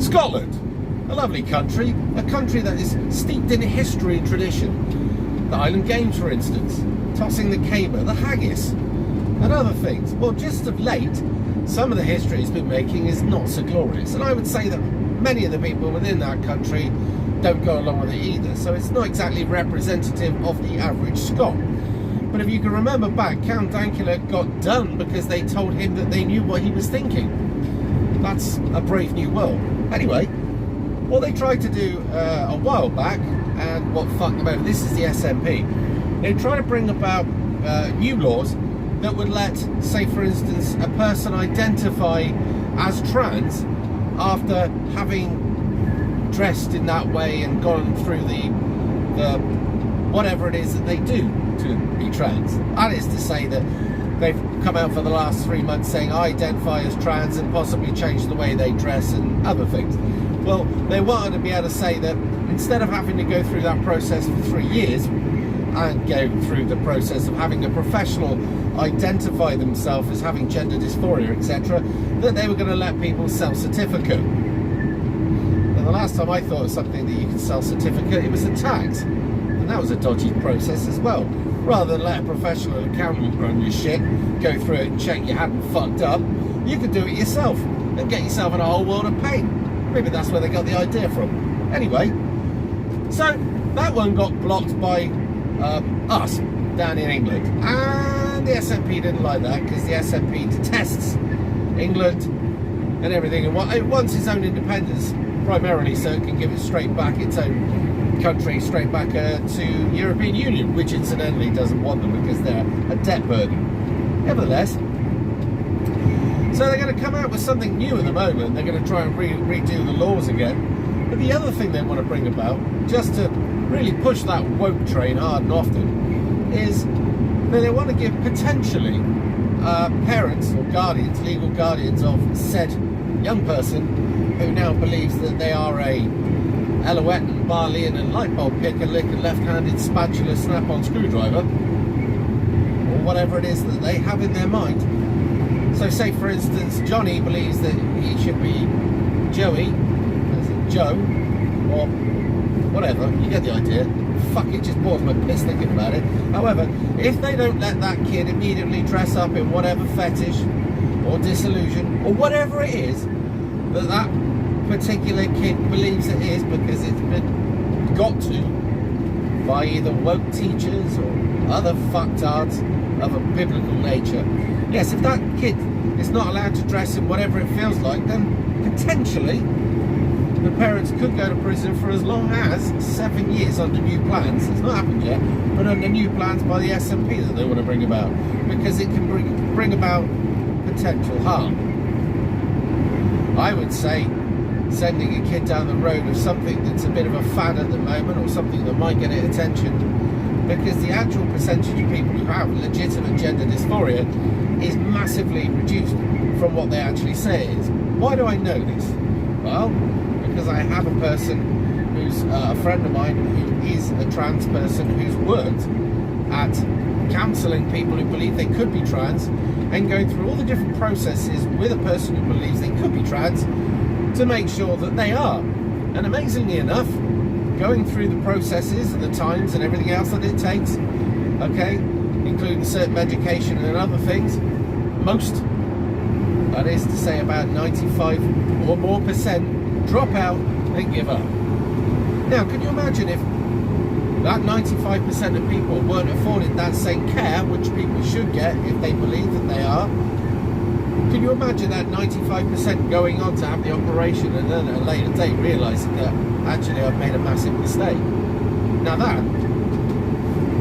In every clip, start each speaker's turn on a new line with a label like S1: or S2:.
S1: Scotland, a lovely country, a country that is steeped in history and tradition. The Highland Games, for instance, tossing the caber, the haggis, and other things. Well, just of late, some of the history it's been making is not so glorious, and I would say that many of the people within that country don't go along with it either, so it's not exactly representative of the average Scot. But if you can remember back, Count Dankula got done because they told him that they knew what he was thinking. That's a brave new world. Anyway, what they tried to do a while back, and what fucked them over, this is the SNP, they tried to bring about new laws that would let, say for instance, a person identify as trans after having dressed in that way and gone through the whatever it is that they do to be trans. That is to say that they've come out for the last 3 months saying I identify as trans and possibly change the way they dress and other things. Well, they wanted to be able to say that instead of having to go through that process for 3 years and go through the process of having a professional identify themselves as having gender dysphoria, etc., that they were going to let people self-certificate. And the last time I thought of something that you could self-certificate, it was a tax. And that was a dodgy process as well. Rather than let a professional accountant run your shit, go through it and check you hadn't fucked up, you could do it yourself and get yourself in a whole world of pain. Maybe that's where they got the idea from. Anyway, so that one got blocked by us down in England. And the SNP didn't like that because the SNP detests England and everything. And it wants its own independence primarily so it can give it straight back its own country, straight back to European Union, which incidentally doesn't want them because they're a debt burden. Nevertheless, so they're going to come out with something new at the moment. They're going to try and redo the laws again. But the other thing they want to bring about, just to really push that woke train hard and often, is that they want to give potentially parents or guardians, legal guardians of said young person who now believes that they are a Alouette and Barlean and light bulb picker, lick and left-handed spatula snap-on screwdriver, or whatever it is that they have in their mind. So say for instance Johnny believes that he should be Joey, as in Joe, or whatever, you get the idea. Fuck, it just bores my piss thinking about it. However, if they don't let that kid immediately dress up in whatever fetish or disillusion or whatever it is that particular kid believes it is because it's been got to by either woke teachers or other fucktards of a biblical nature. Yes, if that kid is not allowed to dress in whatever it feels like, then potentially the parents could go to prison for as long as 7 years under new plans. It's not happened yet, but under new plans by the SNP that they want to bring about, because it can bring about potential harm. I would say sending a kid down the road of something that's a bit of a fad at the moment, or something that might get attention, because the actual percentage of people who have legitimate gender dysphoria is massively reduced from what they actually say it is. Why do I know this? Well, because I have a person who's a friend of mine who is a trans person who's worked at counselling people who believe they could be trans and going through all the different processes with a person who believes they could be trans to make sure that they are. And amazingly enough, going through the processes and the times and everything else that it takes, okay, including certain medication and other things, most, that is to say about 95 or more percent, drop out and give up. Now, can you imagine if that 95% of people weren't afforded that same care, which people should get if they believe that they are? Can you imagine that 95% going on to have the operation and then at a later date realising that actually I've made a massive mistake? Now that,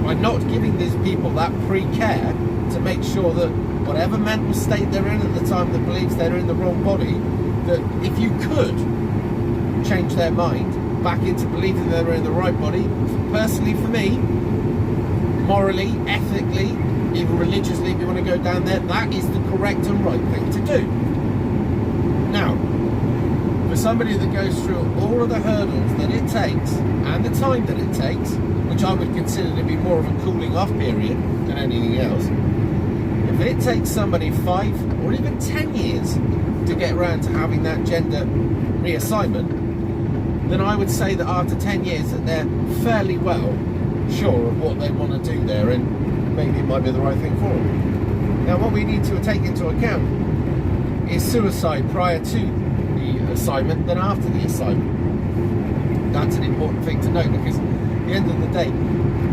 S1: by not giving these people that pre-care to make sure that whatever mental state they're in at the time that believes they're in the wrong body, that if you could change their mind back into believing they're in the right body, personally for me, morally, ethically, even religiously, if you want to go down there, that is the correct and right thing to do. Now, for somebody that goes through all of the hurdles that it takes and the time that it takes, which I would consider to be more of a cooling off period than anything else, if it takes somebody 5 or even 10 years to get around to having that gender reassignment, then I would say that after 10 years that they're fairly well sure of what they want to do there, and maybe it might be the right thing for them. Now, what we need to take into account is suicide prior to the assignment than after the assignment. That's an important thing to note, because at the end of the day,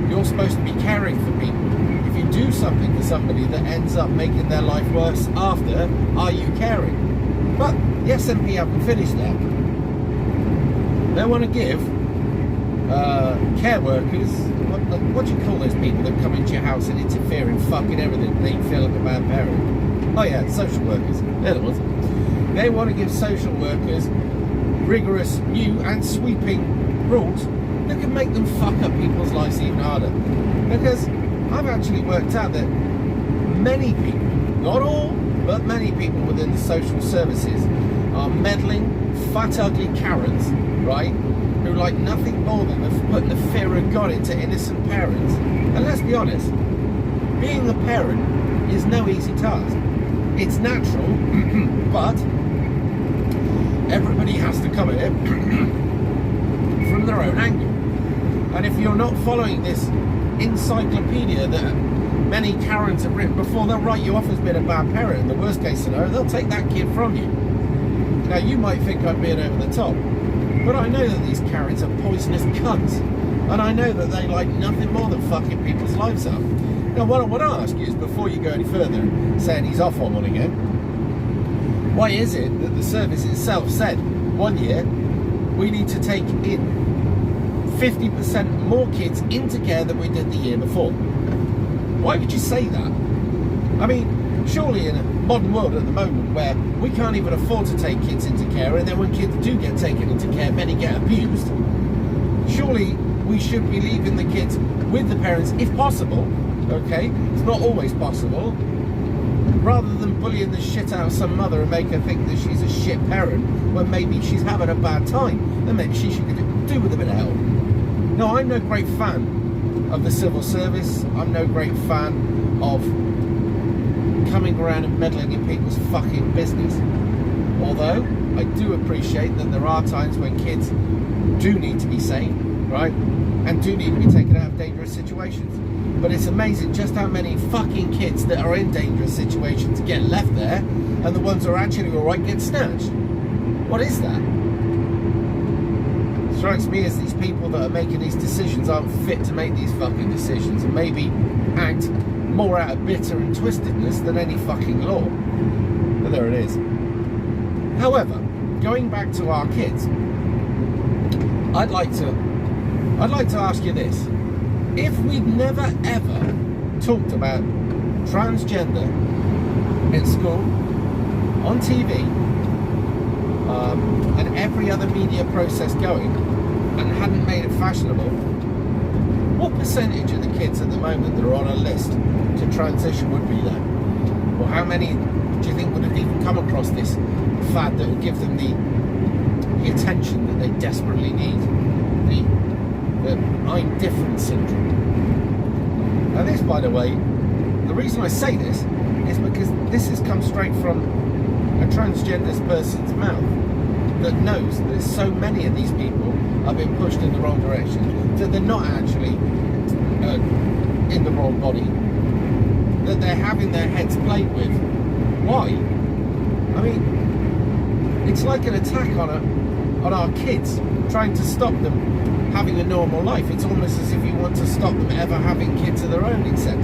S1: you're supposed to be caring for people. If you do something to somebody that ends up making their life worse after, are you caring? But the SNP haven't finished that. They want to give care workers, what do you call those people that come into your house and interfere in fucking everything and make you feel like a bad parent? Oh yeah, social workers, they're the ones. They want to give social workers rigorous, new and sweeping rules that can make them fuck up people's lives even harder. Because I've actually worked out that many people, not all, but many people within the social services are meddling, fat, ugly Karens, right? Who like nothing more than putting the fear of God into innocent parents. And let's be honest, being a parent is no easy task. It's natural, but everybody has to come at it from their own angle. And if you're not following this encyclopedia that many Karens have written before, they'll write you off as being a bad parent. In the worst case scenario, they'll take that kid from you. Now, you might think I'm being over the top, but I know that these Karens are poisonous cunts, and I know that they like nothing more than fucking people's lives up. Now, what I want to ask you is, before you go any further, saying he's off on one again, why is it that the service itself said 1 year we need to take in 50% more kids into care than we did the year before? Why would you say that? I mean, surely in a modern world at the moment where we can't even afford to take kids into care, and then when kids do get taken into care, many get abused, surely we should be leaving the kids with the parents if possible, okay? It's not always possible. Rather than bullying the shit out of some mother and make her think that she's a shit parent when maybe she's having a bad time, then maybe she should do with a bit of help. No, I'm no great fan of the civil service. I'm no great fan of coming around and meddling in people's fucking business. Although, I do appreciate that there are times when kids do need to be saved, right? And do need to be taken out of dangerous situations. But it's amazing just how many fucking kids that are in dangerous situations get left there, and the ones that are actually alright get snatched. What is that? It strikes me as these people that are making these decisions aren't fit to make these fucking decisions, and maybe act more out of bitter and twistedness than any fucking law. But there it is. However, going back to our kids, I'd like to ask you this. If we'd never ever talked about transgender in school, on TV, and every other media process going, and hadn't made it fashionable, what percentage of the kids at the moment that are on a list to transition would be there? Or how many do you think would have even come across this fad that would give them the attention that they desperately need? The I'm different syndrome. Now this, by the way, the reason I say this is because this has come straight from a transgender person's mouth that knows that so many of these people are being pushed in the wrong direction, that they're not actually in the wrong body, that they're having their heads played with. Why? I mean, it's like an attack on our kids, trying to stop them having a normal life. It's almost as if you want to stop them ever having kids of their own, etc.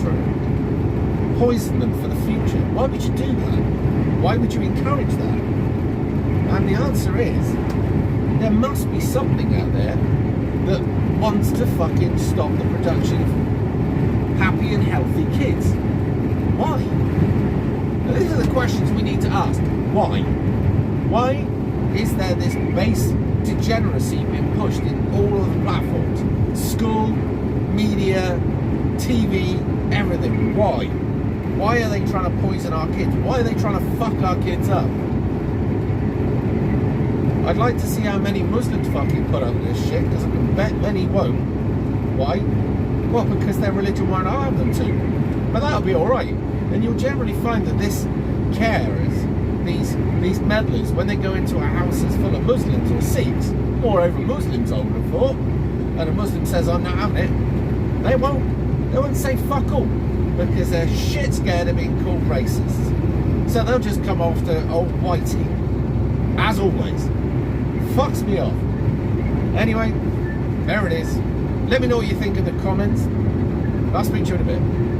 S1: Poison them for the future. Why would you do that? Why would you encourage that? And the answer is, there must be something out there that wants to fucking stop the production of happy and healthy kids. Why? Now, these are the questions we need to ask. Why? Why is there this base degeneracy being pushed in all of the platforms? School, media, TV, everything. Why? Why are they trying to poison our kids? Why are they trying to fuck our kids up? I'd like to see how many Muslims fucking put up with this shit, because I can bet many won't. Why? Well, because their religion won't allow them to. But that'll be alright. And you'll generally find that this carers, these these meddlers, when they go into a house that's full of Muslims or Sikhs, moreover Muslims I would have thought, and a Muslim says I'm not having it, they won't say fuck all, because they're shit scared of being called racist. So they'll just come after old Whitey, as always. Fucks me off. Anyway, there it is. Let me know what you think in the comments. I'll speak to you in a bit.